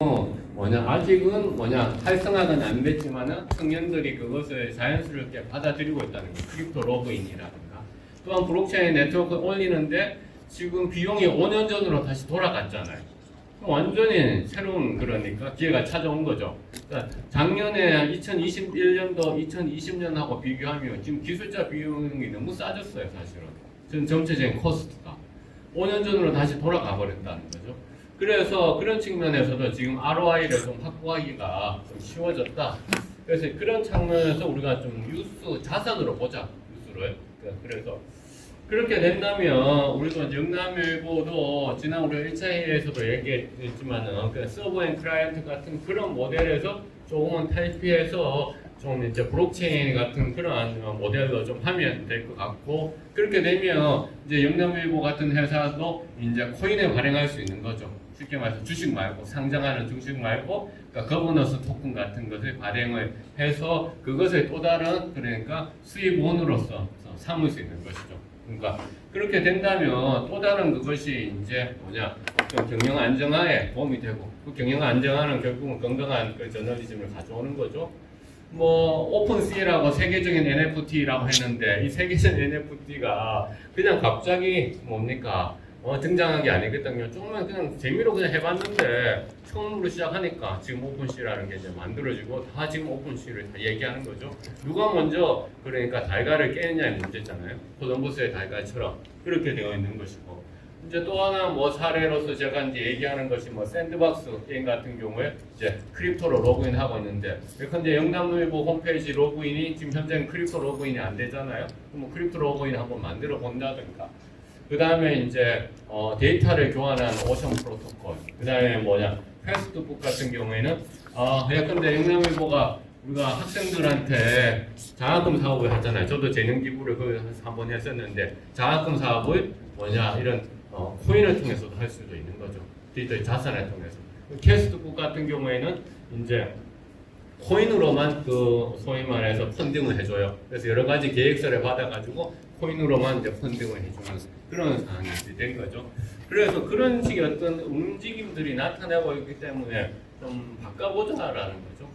아직은 활성화는 안 됐지만은 청년들이 그것을 자연스럽게 받아들이고 있다는 거. 크립토 로그인이라든가. 또한 블록체인 네트워크 올리는데 지금 비용이 5년 전으로 다시 돌아갔잖아요. 완전히 새로운 그러니까 기회가 찾아온 거죠. 그러니까 작년에 2021년도, 2020년하고 비교하면 지금 기술자 비용이 너무 싸졌어요, 사실은. 전 전체적인 코스트가 5년 전으로 다시 돌아가 버렸다는 거죠. 그래서 그런 측면에서도 지금 ROI를 좀 확보하기가 좀 쉬워졌다. 그래서 그런 측면에서 우리가 좀 뉴스 자산으로 보자, 뉴스를. 그래서 그렇게 된다면 우리도 영남일보도 지난 우리 1차 회의에서도 얘기했지만은 그 서버 앤 클라이언트 같은 그런 모델에서 조금은 탈피해서 좀 이제 블록체인 같은 그런 모델로 좀 하면 될 것 같고, 그렇게 되면 이제 영남일보 같은 회사도 이제 코인을 발행할 수 있는 거죠. 쉽게 말해서 주식 말고, 상장하는 주식 말고, 그러니까 거버넌스 토큰 같은 것을 발행을 해서 그것을 또 다른 그러니까 수입원으로서 삼을 수 있는 것이죠. 그러니까 그렇게 된다면 또 다른 그것이 이제 경영 안정화에 도움이 되고, 그 경영 안정화는 결국은 건강한 그 저널리즘을 가져오는 거죠. 오픈C라고 세계적인 NFT라고 했는데 이 세계적인 NFT가 그냥 갑자기 등장한 게 아니거든요. 조금만 그냥 재미로 그냥 해봤는데 처음으로 시작하니까 지금 오픈C라는 게 이제 만들어지고 다 지금 오픈C를 다 얘기하는 거죠. 누가 먼저 그러니까 달걀을 깨느냐의 문제잖아요. 콜럼버스의 달걀처럼 그렇게 되어 있는 것이고, 이제 또 하나 사례로서 제가 이제 얘기하는 것이 샌드박스 게임 같은 경우에 이제 크립토로 로그인하고 있는데, 예컨대 영남일보 홈페이지 로그인이 지금 현재는 크립토 로그인이 안 되잖아요. 그럼 크립토 로그인 한번 만들어 본다든가. 그 다음에 이제 데이터를 교환하는 오션 프로토콜. 그 다음에 패스트북 같은 경우에는 예컨대 영남일보가 우리가 학생들한테 장학금 사업을 하잖아요. 저도 재능 기부를 한번 했었는데 장학금 사업을 이런 코인을 통해서도 할 수도 있는 거죠. 디지털 자산을 통해서. 캐스트북 같은 경우에는 이제 코인으로만 소위 말해서 펀딩을 해줘요. 그래서 여러 가지 계획서를 받아가지고 코인으로만 이제 펀딩을 해주는 그런 상황이 된 거죠. 그래서 그런 식의 어떤 움직임들이 나타나고 있기 때문에 좀 바꿔보자라는 거죠.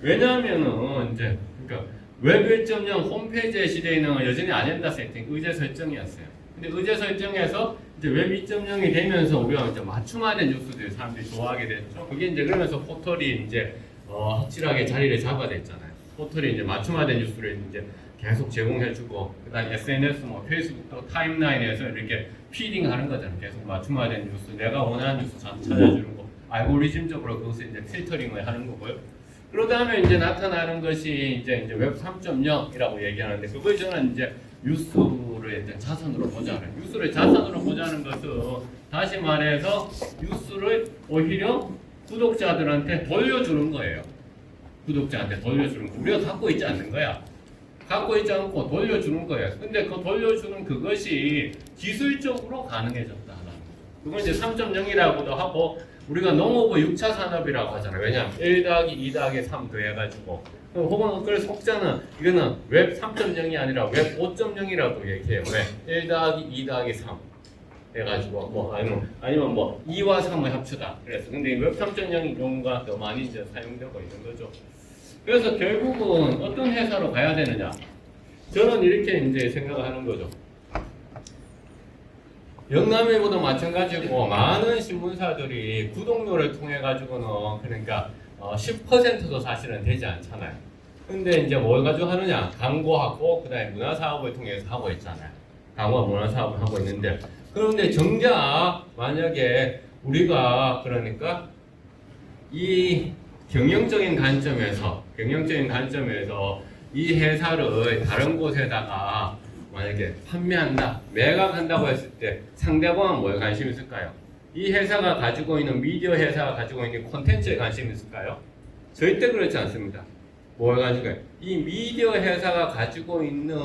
왜냐하면은 이제 그러니까 웹 1.0 홈페이지의 시대에는 여전히 아젠다 세팅, 의제 설정이었어요. 근데 의제 설정에서 이제 웹 2.0이 되면서 우리가 이제 맞춤화된 뉴스들 사람들이 좋아하게 됐죠. 그게 이제 그러면서 포털이 이제 확실하게 자리를 잡아냈잖아요. 포털이 이제 맞춤화된 뉴스를 이제 계속 제공해주고, 그다음 SNS, 페이스북도 타임라인에서 이렇게 피딩하는 거잖아요. 계속 맞춤화된 뉴스, 내가 원하는 뉴스 찾아주는 거, 알고리즘적으로 그것을 이제 필터링을 하는 거고요. 그러다음에 이제 나타나는 것이 이제 웹 3.0이라고 얘기하는데, 그걸 저는 이제 뉴스를 이제 자산으로 보자는, 뉴스를 자산으로 보자는 것은 다시 말해서 뉴스를 오히려 구독자들한테 돌려주는 거예요. 구독자한테 돌려주는 거. 우리가 갖고 있지 않는 거야. 갖고 있지 않고 돌려주는 거예요. 근데 그 돌려주는 그것이 기술적으로 가능해졌다는 거죠. 그건 이제 3.0이라고도 하고, 우리가 농업의 6차 산업이라고 하잖아요. 왜냐하면 1 더하기 2 더하기 3 더해가지고, 혹은 그걸 속자는 이거는 웹 3.0이 아니라 웹 5.0이라고 얘기해요. 왜? 1 더하기 2 더하기 3 해가지고 아니면 2와 3을 합치다. 그래서 근데 웹 3.0이 경우가 더 많이 이제 사용되고 있는 거죠. 그래서 결국은 어떤 회사로 가야 되느냐? 저는 이렇게 이제 생각을 하는 거죠. 영남일보도 마찬가지고 많은 신문사들이 구독료를 통해 가지고는 그러니까 10%도 사실은 되지 않잖아요. 근데 이제 뭘 가지고 하느냐? 광고하고 그다음에 문화사업을 통해서 하고 있잖아요. 광고와 문화사업을 하고 있는데, 그런데 정작 만약에 우리가 그러니까 이 경영적인 관점에서 이 회사를 다른 곳에다가 만약에 판매한다, 매각한다고 했을 때 상대방은 뭐에 관심이 있을까요? 이 회사가 가지고 있는, 미디어 회사가 가지고 있는 콘텐츠에 관심이 있을까요? 절대 그렇지 않습니다. 뭐에 관심이 있을까요? 이 미디어 회사가 가지고 있는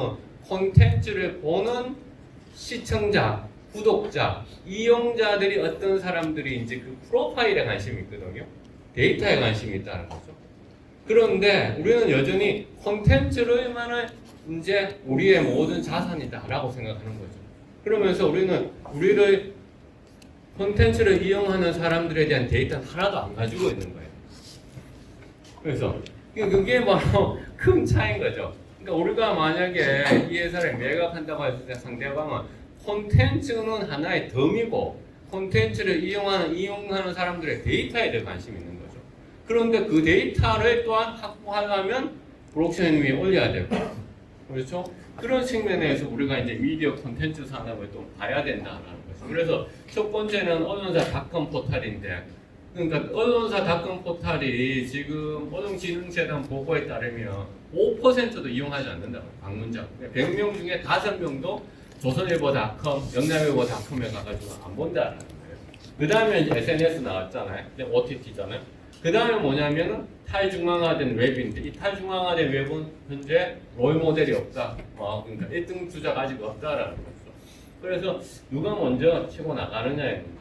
콘텐츠를 보는 시청자, 구독자, 이용자들이 어떤 사람들인지 그 프로파일에 관심이 있거든요. 데이터에 관심이 있다는 거죠. 그런데 우리는 여전히 콘텐츠를만을 이제 우리의 모든 자산이다라고 생각하는 거죠. 그러면서 우리는 우리를 콘텐츠를 이용하는 사람들에 대한 데이터는 하나도 안 가지고 있는 거예요. 그래서 그게 바로 큰 차이인 거죠. 그러니까 우리가 만약에 이 회사를 매각한다고 했을 때 상대방은 콘텐츠는 하나의 덤이고 콘텐츠를 이용하는 사람들의 데이터에 대해 관심이 있는 거죠. 그런데 그 데이터를 또한 확보하려면 블록체인 위에 올려야 되고, 그렇죠? 그런 측면에서 우리가 이제 미디어 콘텐츠 산업을 또 봐야 된다라는 거죠. 그래서 첫 번째는 언론사닷컴 포털인데, 그러니까 언론사닷컴 포털이 지금 언론진흥재단 보고에 따르면 5%도 이용하지 않는다고, 방문자. 100명 중에 5명도 조선일보닷컴, 영남일보닷컴에 가가지고 안 본다라는 거예요. 그 다음에 이제 SNS 나왔잖아요. OTT잖아요. 그 다음에 뭐냐면은 탈중앙화된 웹인데, 이 탈중앙화된 웹은 현재 롤모델이 없다. 그러니까 1등 주자가 아직 없다라는 거죠. 그래서 누가 먼저 치고 나가느냐의 문제.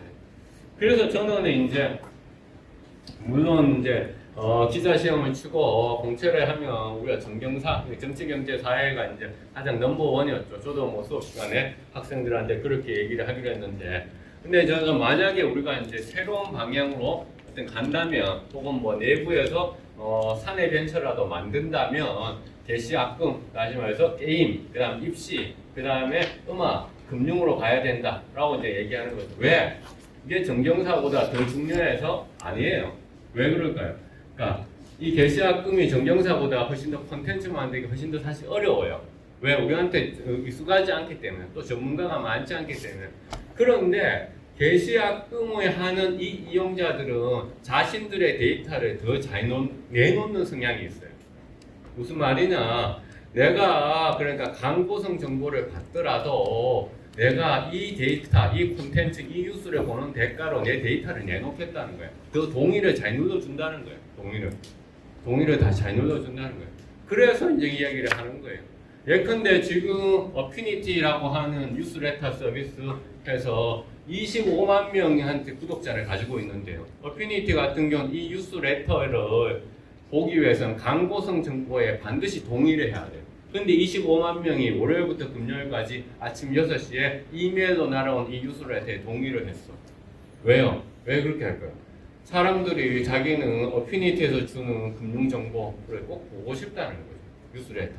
그래서 저는 이제 물론 이제 기자 시험을 치고 공채를 하면 우리가 정경사, 정치경제사회가 이제 가장 넘버원이었죠. 저도 뭐 수업 시간에 학생들한테 그렇게 얘기를 하기로 했는데, 근데 저는 만약에 우리가 이제 새로운 방향으로 어떤 간다면, 혹은 뭐 내부에서 사내 벤처라도 만든다면, 대시학금, 다시 말해서 게임, 그다음 입시, 그다음에 음악, 금융으로 가야 된다라고 이제 얘기하는 거죠. 왜? 이게 정경사보다 더 중요해서 아니에요. 왜 그럴까요? 그러니까 이 개시학금이 정경사보다 훨씬 더 콘텐츠 만들기 훨씬 더 사실 어려워요. 왜? 우리한테 익숙하지 않기 때문에, 또 전문가가 많지 않기 때문에. 그런데 개시학금을 하는 이 이용자들은 자신들의 데이터를 더 잘 내놓는 성향이 있어요. 무슨 말이냐? 내가 그러니까 광고성 정보를 받더라도 내가 이 데이터, 이 콘텐츠, 이 뉴스를 보는 대가로 내 데이터를 내놓겠다는 거예요. 그 동의를 잘 눌러준다는 거예요. 동의를 다 잘 눌러준다는 거예요. 그래서 이제 이야기를 하는 거예요. 예컨대 지금 어피니티라고 하는 뉴스레터 서비스에서 25만 명한테 구독자를 가지고 있는데요. 어피니티 같은 경우는 이 뉴스레터를 보기 위해서는 광고성 정보에 반드시 동의를 해야 돼요. 근데 25만 명이 월요일부터 금요일까지 아침 6시에 이메일로 날아온 이 뉴스레터에 동의를 했어. 왜요? 왜 그렇게 할까요? 사람들이 자기는 어피니티에서 주는 금융정보를 꼭 보고 싶다는 거죠. 뉴스레터.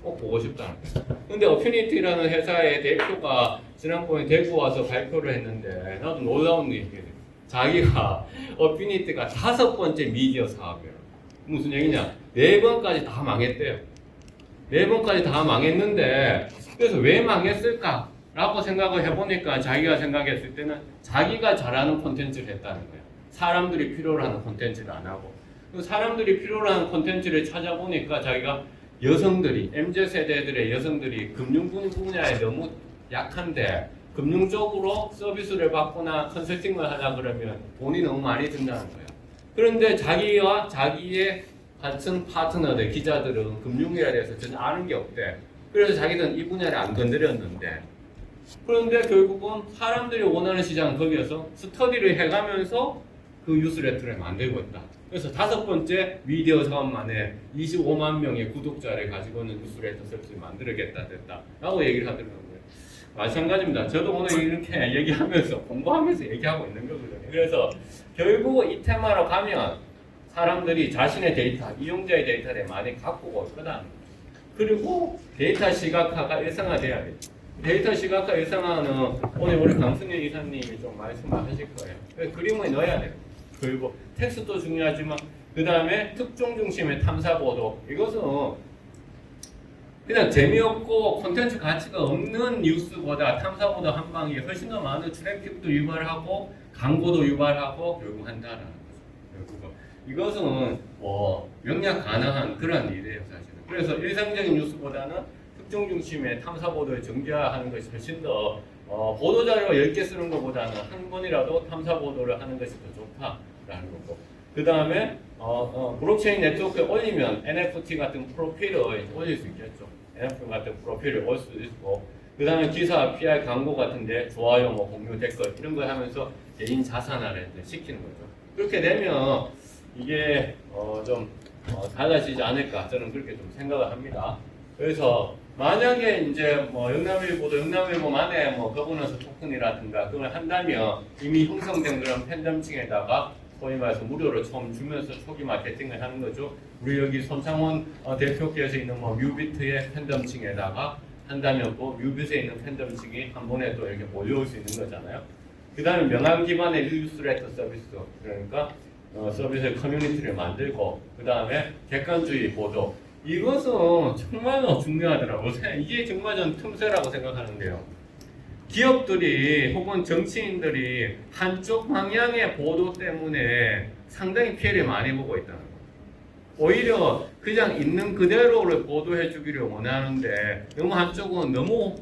꼭 보고 싶다는 거예요. 근데 어피니티라는 회사의 대표가 지난번에 대구 와서 발표를 했는데, 나도 놀라운 얘기예요. 자기가 어피니티가 5번째 미디어 사업이에요. 무슨 얘기냐? 4번까지 다 망했대요. 4번까지 다 망했는데, 그래서 왜 망했을까? 라고 생각을 해보니까 자기가 생각했을 때는 자기가 잘하는 콘텐츠를 했다는 거예요. 사람들이 필요로 하는 콘텐츠를 안 하고. 사람들이 필요로 하는 콘텐츠를 찾아보니까 자기가 여성들이, MZ세대들의 여성들이 금융 분야에 너무 약한데, 금융 쪽으로 서비스를 받거나 컨설팅을 하자 그러면 돈이 너무 많이 든다는 거예요. 그런데 자기와 자기의 같은 파트너들, 기자들은 금융에 대해서 전혀 아는 게 없대. 그래서 자기는 이 분야를 안 건드렸는데, 그런데 결국은 사람들이 원하는 시장은 거기에서 스터디를 해가면서 그 뉴스레터를 만들고 있다. 그래서 5번째 미디어 사업 만에 25만 명의 구독자를 가지고 있는 뉴스레터 서비스를 만들겠다 됐다 라고 얘기를 하더라고요. 마찬가지입니다. 저도 오늘 이렇게 얘기하면서 공부하면서 얘기하고 있는 거거든요. 그래서 결국 이 테마로 가면 사람들이 자신의 데이터, 이용자의 데이터를 많이 갖고 올 거다. 그리고 데이터 시각화가 일상화돼야 돼요. 데이터 시각화 일상화는 오늘 우리 강승현 이사님이 좀 말씀을 하실 거예요. 그림을 넣어야 돼요. 그리고 텍스트도 중요하지만 그 다음에 특종 중심의 탐사 보도, 이것은 그냥 재미없고 콘텐츠 가치가 없는 뉴스보다 탐사 보도 한 방이 훨씬 더 많은 트래픽도 유발하고 광고도 유발하고 결국 한다라는 거죠. 결국 이것은 명략 가능한 그런 일이에요, 사실은. 그래서 일상적인 뉴스보다는 특종 중심의 탐사 보도를 전개하는 것이 훨씬 더 보도 자료 10개 쓰는 것보다는 한 번이라도 탐사 보도를 하는 것이 더 좋다라는 거고. 그 다음에 블록체인 네트워크에 올리면 NFT 같은 프로필을 올릴 수 있겠죠. NFT 같은 프로필을 올 수 있고, 그 다음에 기사, PR, 광고 같은데 좋아요, 뭐 공유, 댓글 이런 거 하면서 개인 자산화를 시키는 거죠. 그렇게 되면 이게 좀 달라지지 않을까, 저는 그렇게 좀 생각을 합니다. 그래서 만약에 이제 뭐 영남일보도 영남일보만의 뭐 거버넌스 토큰이라든가 그걸 한다면 이미 형성된 그런 팬덤층에다가 소위 말해서 무료로 처음 주면서 초기 마케팅을 하는 거죠. 우리 여기 손창원 대표께서 있는 뭐 뮤비트의 팬덤층에다가 한다면 또 뮤비트에 있는 팬덤층이 한 번에 또 이렇게 몰려올 수 있는 거잖아요. 그 다음에 명함 기반의 뉴스레터 서비스, 그러니까 서비스 커뮤니티를 만들고, 그 다음에 객관주의 보도. 이것은 정말로 중요하더라고요. 이게 정말 전 틈새라고 생각하는데요. 기업들이 혹은 정치인들이 한쪽 방향의 보도 때문에 상당히 피해를 많이 보고 있다는 거예요. 오히려 그냥 있는 그대로를 보도해 주기를 원하는데 너무 한쪽은 너무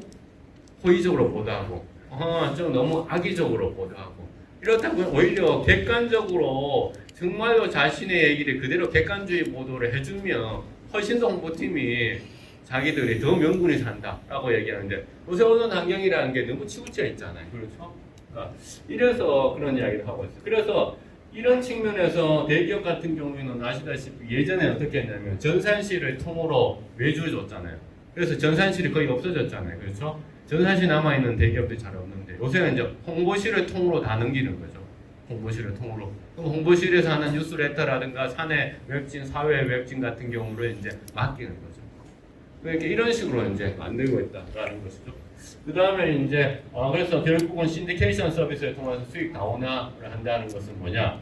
호의적으로 보도하고 한쪽은 너무 악의적으로 보도하고 이렇다 보면 오히려 객관적으로 정말로 자신의 얘기를 그대로 객관주의 보도를 해주면 훨씬 더 홍보팀이 자기들이 더 명분이 산다라고 얘기하는데 요새 언론 환경이라는 게 너무 치우쳐 있잖아요. 그렇죠? 그러니까 이래서 그런 이야기를 하고 있어요. 그래서 이런 측면에서 대기업 같은 경우에는 아시다시피 예전에 어떻게 했냐면 전산실을 통으로 외주 줬잖아요. 그래서 전산실이 거의 없어졌잖아요. 그렇죠? 전산실 남아있는 대기업들이 잘 없는데 요새는 이제 홍보실을 통으로 다 넘기는 거죠. 홍보실을 통으로. 그럼 홍보실에서 하는 뉴스레터라든가 사내 웹진, 사회 웹진 같은 경우를 이제 맡기는 거죠. 그러니까 이런 식으로 이제 만들고 있다라는 것이죠. 그 다음에 이제 그래서 결국은 신디케이션 서비스를 통해서 수익 다원화를 한다는 것은 뭐냐?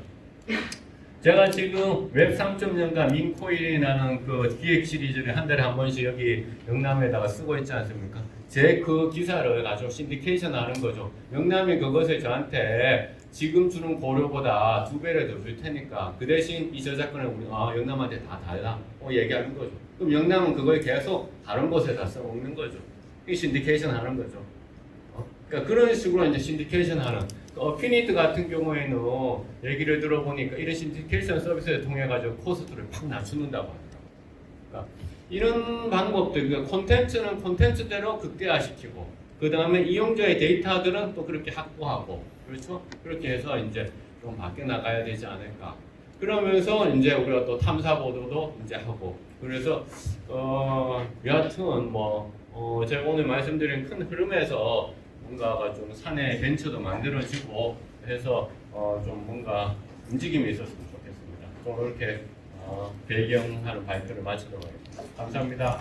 제가 지금 웹 3.0과 민코인이라는 그 기획 시리즈를 한 달에 한 번씩 여기 영남에다가 쓰고 있지 않습니까? 제 그 기사를 가지고 신디케이션 하는 거죠. 영남이 그것을 저한테 지금 주는 고려보다 2배를 더 줄 테니까 그 대신 이 저작권을 우리 영남한테 다 달라 얘기하는 거죠. 그럼 영남은 그걸 계속 다른 곳에다 써먹는 거죠. 이 신디케이션 하는 거죠. 그러니까 그런 식으로 이제 신디케이션 하는 어피니트 같은 경우에는 얘기를 들어보니까 이런 신디케이션 서비스를 통해 가지고 코스트를 팍 낮추는다고 하더라고요. 그러니까 이런 방법들, 그러니까 콘텐츠는 콘텐츠대로 극대화시키고 그 다음에 이용자의 데이터들은 또 그렇게 확보하고 그렇죠? 그렇게 해서 이제 좀 바뀌어 나가야 되지 않을까. 그러면서 이제 우리가 또 탐사 보도도 이제 하고 그래서 여하튼 제가 오늘 말씀드린 큰 흐름에서 뭔가가 좀 사내 벤처도 만들어지고 해서 좀 뭔가 움직임이 있었으면 좋겠습니다. 좀 이렇게 배경하는 발표를 마치도록 하겠습니다. 감사합니다.